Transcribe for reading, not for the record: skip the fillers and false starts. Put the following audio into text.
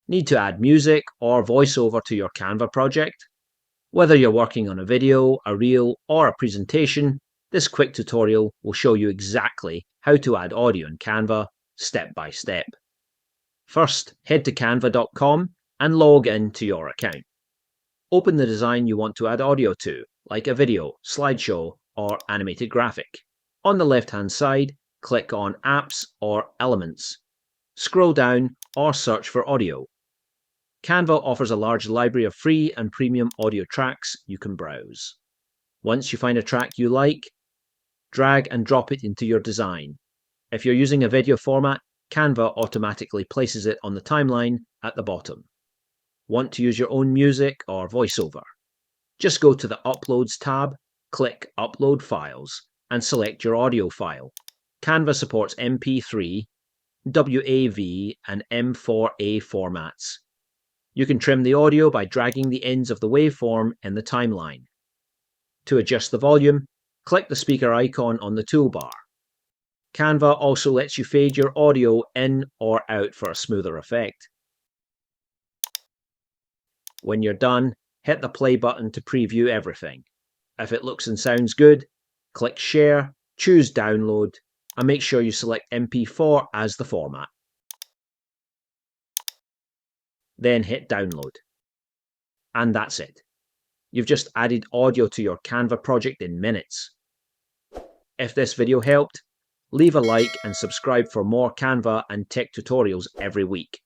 Need to add music or voiceover to your Canva project? Whether you're working on a video, a reel, or a presentation, this quick tutorial will show you exactly how to add audio in Canva, step by step. First, head to canva.com and log in to your account. Open the design you want to add audio to, like a video, slideshow, or animated graphic. On the left-hand side, click on Apps or Elements. Scroll down or search for audio. Canva offers a large library of free and premium audio tracks you can browse. Once you find a track you like, drag and drop it into your design. If you're using a video format, Canva automatically places it on the timeline at the bottom. Want to use your own music or voiceover? Just go to the Uploads tab, click Upload Files, and select your audio file. Canva supports MP3, WAV, and M4A formats. You can trim the audio by dragging the ends of the waveform in the timeline. To adjust the volume, click the speaker icon on the toolbar. Canva also lets you fade your audio in or out for a smoother effect. When you're done, hit the play button to preview everything. If it looks and sounds good, click Share, choose Download, and make sure you select MP4 as the format. Then hit Download. And that's it. You've just added audio to your Canva project in minutes. If this video helped, leave a like and subscribe for more Canva and tech tutorials every week.